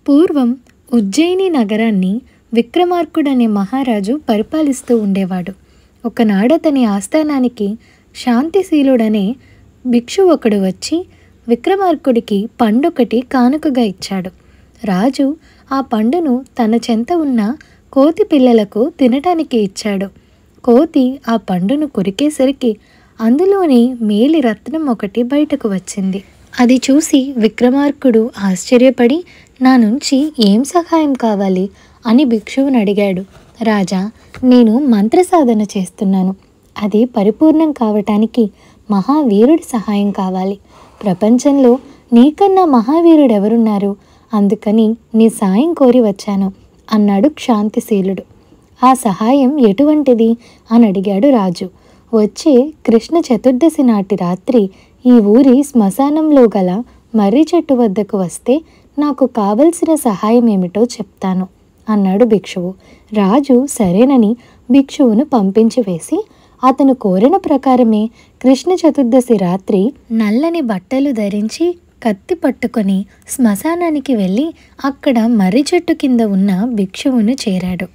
పూర్వం ఉజ్జయిని నగరాన్ని విక్రమార్కుడనే మహారాజు పరిపాలిస్తూ ఉండేవాడు. ఒకనాడతని ఆస్థానానికి శాంతిశీలుడనే భిక్షు ఒకడు వచ్చి విక్రమార్కుడికి పండొకటి కానుకగా ఇచ్చాడు. రాజు ఆ పండును తన చెంత ఉన్న కోతి పిల్లలకు తినటానికి ఇచ్చాడు. కోతి ఆ పండును కొరికేసరికి అందులోని మేలి రత్నం ఒకటి బయటకు వచ్చింది. అది చూసి విక్రమార్కుడు ఆశ్చర్యపడి, నా నుంచి ఏం సహాయం కావాలి అని భిక్షువుని అడిగాడు. రాజా, నేను మంత్ర సాధన చేస్తున్నాను. అది పరిపూర్ణం కావటానికి మహావీరుడి సహాయం కావాలి. ప్రపంచంలో నీకన్నా మహావీరుడెవరున్నారు? అందుకని నీ సాయం కోరి వచ్చాను అన్నాడు శాంతిశీలుడు. ఆ సహాయం ఎటువంటిది అని అడిగాడు రాజు. వచ్చే కృష్ణ చతుర్దశి నాటి రాత్రి ఈ ఊరి శ్మశానంలో గల మర్రి చెట్టు వద్దకు వస్తే నాకు కావలసిన సహాయం ఏమిటో చెప్తాను అన్నాడు భిక్షువు. రాజు సరేనని భిక్షువును పంపించి వేసి అతను కోరిన ప్రకారమే కృష్ణ చతుర్దశి రాత్రి నల్లని బట్టలు ధరించి కత్తి పట్టుకొని శ్మశానానికి వెళ్ళి అక్కడ మర్రి చెట్టు కింద ఉన్న భిక్షువును చేరాడు.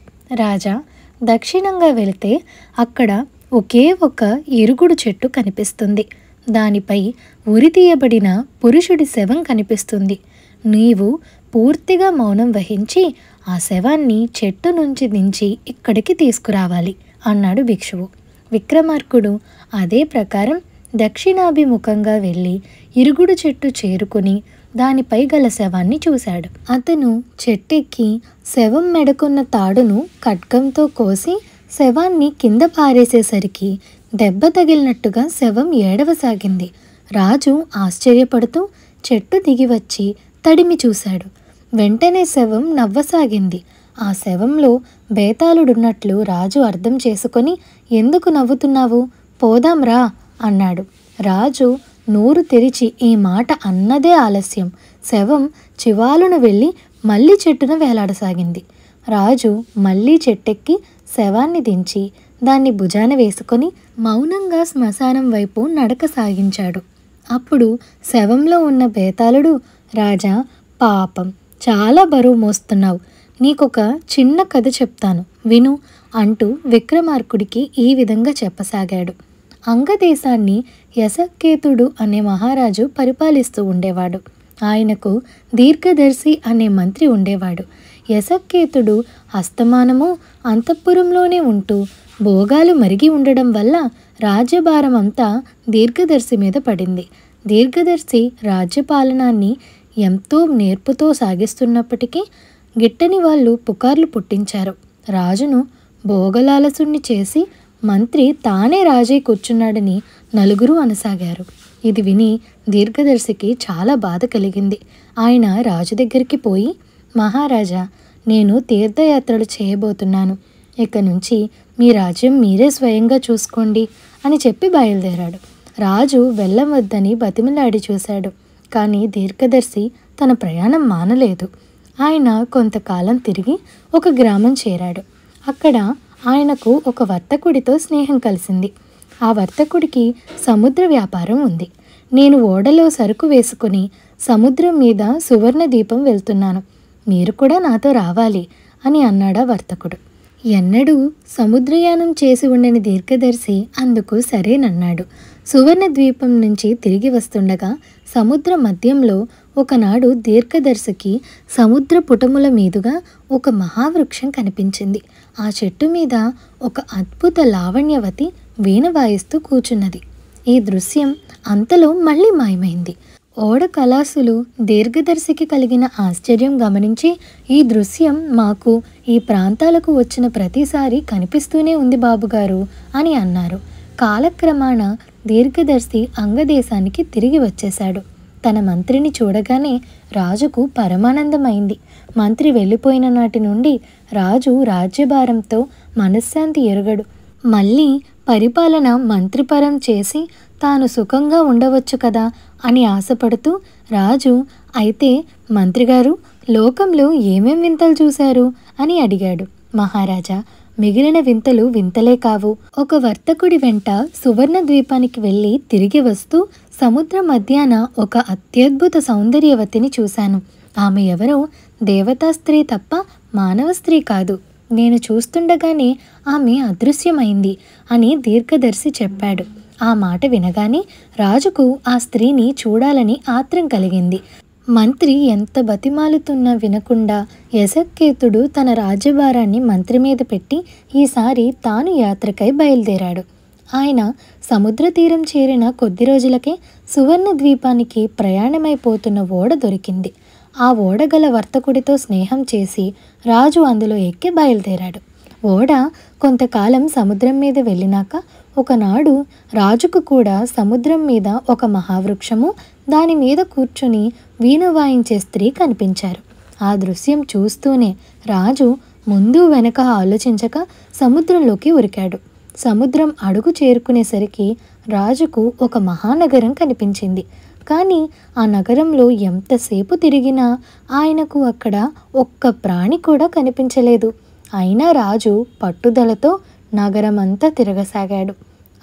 రాజా, దక్షిణంగా వెళితే అక్కడ ఒకే ఒక ఇరుగుడు చెట్టు కనిపిస్తుంది. దానిపై ఉరి తీయబడిన పురుషుడి శవం కనిపిస్తుంది. నీవు పూర్తిగా మౌనం వహించి ఆ శవాన్ని చెట్టు నుంచి దించి ఇక్కడికి తీసుకురావాలి అన్నాడు భిక్షువు. విక్రమార్కుడు అదే ప్రకారం దక్షిణాభిముఖంగా వెళ్ళి ఇరుగుడు చెట్టు చేరుకుని దానిపై గల శవాన్ని చూశాడు. అతను చెట్టెక్కి శవం మెడకున్న తాడును ఖడ్గంతో కోసి శవాన్ని కింద పారేసేసరికి దెబ్బ తగిలినట్టుగా శవం ఏడవసాగింది. రాజు ఆశ్చర్యపడుతూ చెట్టు దిగి వచ్చి తడిమి చూశాడు. వెంటనే శవం నవ్వసాగింది. ఆ శవంలో బేతాళుడున్నట్లు రాజు అర్థం చేసుకొని, ఎందుకు నవ్వుతున్నావు? పోదాం రా అన్నాడు. రాజు నోరు తెరిచి ఈ మాట అన్నదే ఆలస్యం. శవం చివాలును వెళ్ళి మళ్ళీ చెట్టున వేలాడసాగింది. రాజు మళ్ళీ చెట్టెక్కి శవాన్ని దించి దాన్ని భుజాన వేసుకొని మౌనంగా శ్మశానం వైపు నడక సాగించాడు. అప్పుడు శవంలో ఉన్న బేతాళుడు, రాజా, పాపం, చాలా బరువు మోస్తున్నావు. నీకొక చిన్న కథ చెప్తాను విను అంటూ విక్రమార్కుడికి ఈ విధంగా చెప్పసాగాడు. అంగదేశాన్ని యశకేతుడు అనే మహారాజు పరిపాలిస్తూ ఉండేవాడు. ఆయనకు దీర్ఘదర్శి అనే మంత్రి ఉండేవాడు. యశకేతుడు అస్తమానము అంతఃపురంలోనే ఉంటూ భోగాలు మరిగి ఉండడం వల్ల రాజ్యభారం అంతా దీర్ఘదర్శి మీద పడింది. దీర్ఘదర్శి రాజ్యపాలనాన్ని ఎంతో నేర్పుతో సాగిస్తున్నప్పటికీ గిట్టని వాళ్ళు పుకార్లు పుట్టించారు. రాజును భోగలాలసుణ్ణి చేసి మంత్రి తానే రాజై కూర్చున్నాడని నలుగురు అనసాగారు. ఇది విని దీర్ఘదర్శికి చాలా బాధ కలిగింది. ఆయన రాజు దగ్గరికి పోయి, మహారాజా, నేను తీర్థయాత్రలు చేయబోతున్నాను. ఇక నుంచి మీ రాజ్యం మీరే స్వయంగా చూసుకోండి అని చెప్పి బయలుదేరాడు. రాజు వెళ్ళవద్దని బతిమిలాడి చూశాడు. కానీ దీర్ఘదర్శి తన ప్రయాణం మానలేదు. ఆయన కొంతకాలం తిరిగి ఒక గ్రామం చేరాడు. అక్కడ ఆయనకు ఒక వర్తకుడితో స్నేహం కలిసింది. ఆ వర్తకుడికి సముద్ర వ్యాపారం ఉంది. నేను ఓడలో సరుకు వేసుకుని సముద్రం మీద సువర్ణ దీపం వెళ్తున్నాను, మీరు కూడా నాతో రావాలి అని అన్నాడా వర్తకుడు. ఎన్నడూ సముద్రయానం చేసి ఉండని దీర్ఘదర్శి అందుకు సరేనన్నాడు. సువర్ణ ద్వీపం నుంచి తిరిగి వస్తుండగా సముద్ర మధ్యంలో ఒకనాడు దీర్ఘదర్శికి సముద్ర పుటముల మీదుగా ఒక మహావృక్షం కనిపించింది. ఆ చెట్టు మీద ఒక అద్భుత లావణ్యవతి వీణ వాయిస్తూ కూర్చున్నది. ఈ దృశ్యం అంతలో మళ్ళీ మాయమైంది. ఓడ కళాసులు దీర్ఘదర్శికి కలిగిన ఆశ్చర్యం గమనించి, ఈ దృశ్యం మాకు ఈ ప్రాంతాలకు వచ్చిన ప్రతిసారి కనిపిస్తూనే ఉంది బాబుగారు అని అన్నారు. కాలక్రమాన దీర్ఘదర్శి అంగదేశానికి తిరిగి వచ్చేశాడు. తన మంత్రిని చూడగానే రాజుకు పరమానందమైంది. మంత్రి వెళ్ళిపోయిన నాటి నుండి రాజు రాజ్యభారంతో మనశ్శాంతి ఎరుగడు. మళ్ళీ పరిపాలన మంత్రిపరం చేసి తాను సుఖంగా ఉండవచ్చు కదా అని ఆశపడుతూ, రాజు, అయితే మంత్రిగారు లోకంలో ఏమేం వింతలు చూశారు అని అడిగాడు. మహారాజా, మిగిలిన వింతలు వింతలే కావు. ఒక వర్తకుడి వెంట సువర్ణ ద్వీపానికి వెళ్ళి తిరిగి వస్తూ సముద్ర మధ్యాన ఒక అత్యద్భుత సౌందర్యవతిని చూశాను. ఆమె ఎవరో దేవతా స్త్రీ తప్ప మానవ స్త్రీ కాదు. నేను చూస్తుండగానే ఆమె అదృశ్యమైంది అని దీర్ఘదర్శి చెప్పాడు. ఆ మాట వినగానే రాజుకు ఆ స్త్రీని చూడాలని ఆత్రం కలిగింది. మంత్రి ఎంత బతిమాలుతున్నా వినకుండా యశక్కేతుడు తన రాజ్యభారాన్ని మంత్రి మీద పెట్టి ఈసారి తాను యాత్రకై బయలుదేరాడు. ఆయన సముద్ర తీరం చేరిన కొద్ది రోజులకే సువర్ణ ద్వీపానికి ప్రయాణమైపోతున్న ఓడ దొరికింది. ఆ ఓడ గల వర్తకుడితో స్నేహం చేసి రాజు అందులో ఎక్కి బయలుదేరాడు. ఓడ కొంతకాలం సముద్రం మీద వెళ్ళినాక ఒకనాడు రాజుకు కూడా సముద్రం మీద ఒక మహావృక్షము, దాని మీద కూర్చుని వీణ వాయించే స్త్రీ కనిపించారు. ఆ దృశ్యం చూస్తూనే రాజు ముందు వెనక ఆలోచించక సముద్రంలోకి ఉరికాడు. సముద్రం అడుగు చేరుకునేసరికి రాజుకు ఒక మహానగరం కనిపించింది. కానీ ఆ నగరంలో ఎంతసేపు తిరిగినా ఆయనకు అక్కడ ఒక్క ప్రాణి కూడా కనిపించలేదు. అయినా రాజు పట్టుదలతో నగరమంతా తిరగసాగాడు.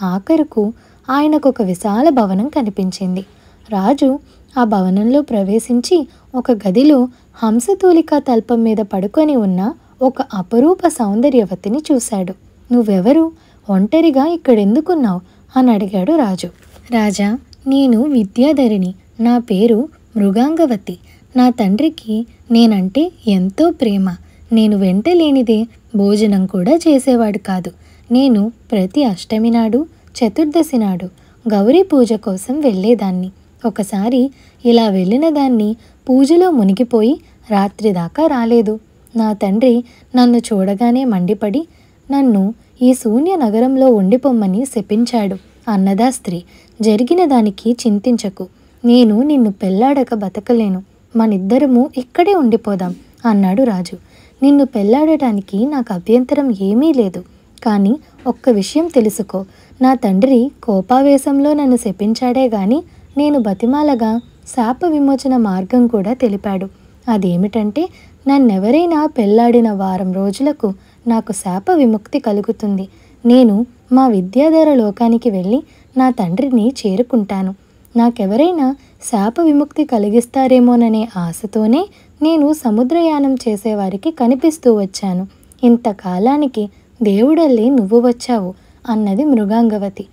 ఆఖరుకు ఆయనకు ఒక విశాల భవనం కనిపించింది. రాజు ఆ భవనంలో ప్రవేశించి ఒక గదిలో హంసతూలికా తల్పం మీద పడుకొని ఉన్న ఒక అపరూప సౌందర్యవతిని చూశాడు. "నువ్వెవరు? ఒంటరిగా ఇక్కడెందుకున్నావు?" అని అడిగాడు రాజు. "రాజా, నేను విద్యాధరిని. నా పేరు మృగాంగవతి. నా తండ్రికి నేనంటే ఎంతో ప్రేమ. నేను వెంట లేనిదే భోజనం కూడా చేసేవాడు కాదు. నేను ప్రతి అష్టమి నాడు, చతుర్దశి నాడు గౌరీ పూజ కోసం వెళ్ళేదాన్ని. ఒకసారి ఇలా వెళ్ళిన దాన్ని పూజలో మునిగిపోయి రాత్రి దాకా రాలేదు. నా తండ్రి నన్ను చూడగానే మండిపడి నన్ను ఈ శూన్య నగరంలో ఉండిపోమ్మని శపించాడు" అన్నదా స్త్రీ. "జరిగిన దానికి చింతించకు. నేను నిన్ను పెళ్లాడక బతకలేను. మనిద్దరము ఇక్కడే ఉండిపోదాం" అన్నాడు రాజు. "నిన్ను పెళ్లాడటానికి నాకు అభ్యంతరం ఏమీ లేదు. కానీ ఒక్క విషయం తెలుసుకో. నా తండ్రి కోపావేశంలో నన్ను శపించాడే గాని నేను బతిమాలగా శాప విమోచన మార్గం కూడా తెలిపాడు. అదేమిటంటే నన్నెవరైనా పెళ్లాడిన వారం రోజులకు నాకు శాప విముక్తి కలుగుతుంది. నేను మా విద్యాధర లోకానికి వెళ్ళి నా తండ్రిని చేరుకుంటాను. నాకెవరైనా శాప విముక్తి కలిగిస్తారేమోననే ఆశతోనే నేను సముద్రయానం చేసేవారికి కనిపిస్తూ వచ్చాను. ఇంతకాలానికి దేవుడల్లే నువ్వు వచ్చావు" అన్నది మృగాంగవతి.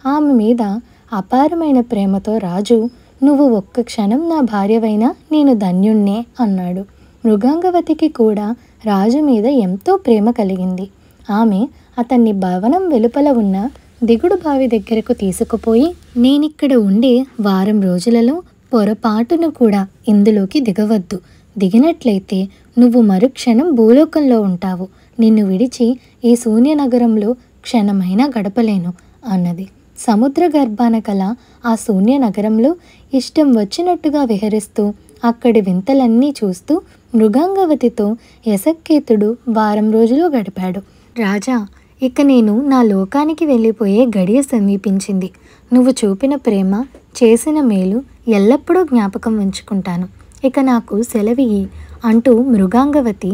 ఆమె మీద అపారమైన ప్రేమతో రాజు, "నువ్వు ఒక్క క్షణం నా భార్యవైనా నేను ధన్యుణ్ణే" అన్నాడు. మృగాంగవతికి కూడా రాజు మీద ఎంతో ప్రేమ కలిగింది. ఆమె అతన్ని భవనం వెలుపల ఉన్న దిగుడు బావి దగ్గరకు తీసుకుపోయి, "నేనిక్కడ ఉండే వారం రోజులలో పొరపాటున కూడా ఇందులోకి దిగవద్దు. దిగినట్లయితే నువ్వు మరుక్షణం భూలోకంలో ఉంటావు. నిన్ను విడిచి ఈ శూన్య నగరంలో క్షణమైనా గడపలేను" అన్నది. సముద్ర గర్భాన కల ఆ శూన్య నగరంలో ఇష్టం వచ్చినట్టుగా విహరిస్తూ అక్కడి వింతలన్నీ చూస్తూ మృగాంగవతితో యశక్కేతుడు వారం రోజులు గడిపాడు. "రాజా, ఇక నేను నా లోకానికి వెళ్ళిపోయే గడియ సమీపించింది. నువ్వు చూపిన ప్రేమ, చేసిన మేలు ఎల్లప్పుడూ జ్ఞాపకం ఉంచుకుంటాను. ఇక నాకు సెలవియ్యి" అంటూ మృగాంగవతి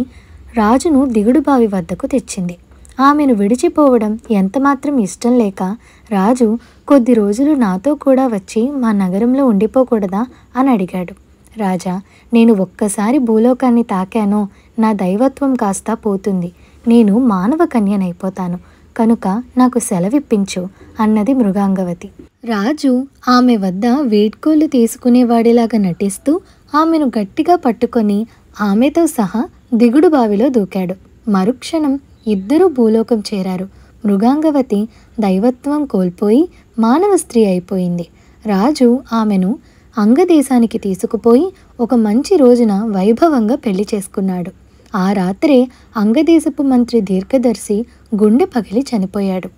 రాజును దిగుడుబావి వద్దకు తెచ్చింది. ఆమెను విడిచిపోవడం ఎంతమాత్రం ఇష్టం లేక రాజు, "కొద్ది రోజులు నాతో కూడా వచ్చి మా నగరంలో ఉండిపోకూడదా?" అని అడిగాడు. "రాజా, నేను ఒక్కసారి భూలోకాన్ని తాకానో నా దైవత్వం కాస్త పోతుంది. నేను మానవ కన్యనైపోతాను. కనుక నాకు సెలవిప్పించు" అన్నది మృగాంగవతి. రాజు ఆమె వద్ద వేడ్కోలు తీసుకునేవాడిలాగా నటిస్తూ ఆమెను గట్టిగా పట్టుకొని ఆమెతో సహా దిగుడు బావిలో దూకాడు. మరుక్షణం ఇద్దరూ భూలోకం చేరారు. మృగాంగవతి దైవత్వం కోల్పోయి మానవ స్త్రీ అయిపోయింది. రాజు ఆమెను అంగదేశానికి తీసుకుపోయి ఒక మంచి రోజున వైభవంగా పెళ్లి చేసుకున్నాడు. ఆ రాత్రే అంగదేశపు మంత్రి దీర్ఘదర్శి గుండె పగిలి చనిపోయాడు.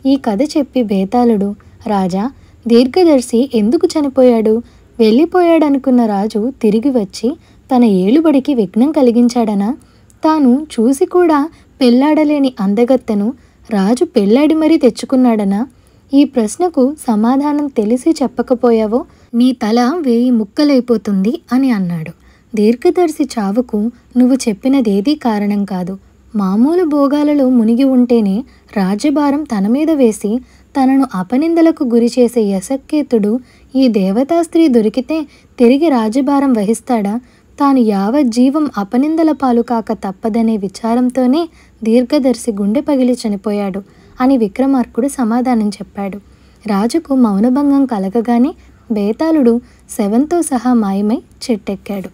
ఈ కథ చెప్పి బేతాళుడు, "రాజా, దీర్ఘదర్శి ఎందుకు చనిపోయాడు? వెళ్ళిపోయాడనుకున్న రాజు తిరిగి వచ్చి తన ఏలుబడికి విఘ్నం కలిగించాడనా? తాను చూసి కూడా పెళ్లాడలేని అందగత్తెను రాజు పెళ్లాడి మరీ తెచ్చుకున్నాడనా? ఈ ప్రశ్నకు సమాధానం తెలిసి చెప్పకపోయావో నీ తల 1000 ముక్కలైపోతుంది" అని అన్నాడు. దీర్ఘదర్శి చావుకు నువ్వు చెప్పినదేదీ కారణం కాదు. మామూలు భోగాలలో మునిగి ఉంటేనే రాజ్యభారం తన మీద వేసి తనను అపనిందలకు గురి చేసే యశక్కేతుడు ఈ దేవతా స్త్రీ దొరికితే తిరిగి రాజ్యభారం వహిస్తాడా? తాను యావజ్జీవం అపనిందల పాలు కాక తప్పదనే విచారంతోనే దీర్ఘదర్శి గుండె పగిలి చనిపోయాడు అని విక్రమార్కుడు సమాధానం చెప్పాడు. రాజుకు మౌనభంగం కలగగానే బేతాళుడు శవంతో సహా మాయమై చెట్టెక్కాడు.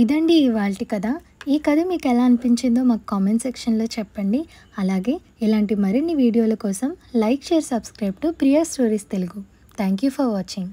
ఇదండి ఇవాల్టి కథ. ఈ కథ మీకు ఎలా అనిపించిందో మాకు కామెంట్ సెక్షన్లో చెప్పండి. అలాగే ఇలాంటి మరిన్ని వీడియోల కోసం like, share, subscribe to Priya stories Telugu. Thank you for watching.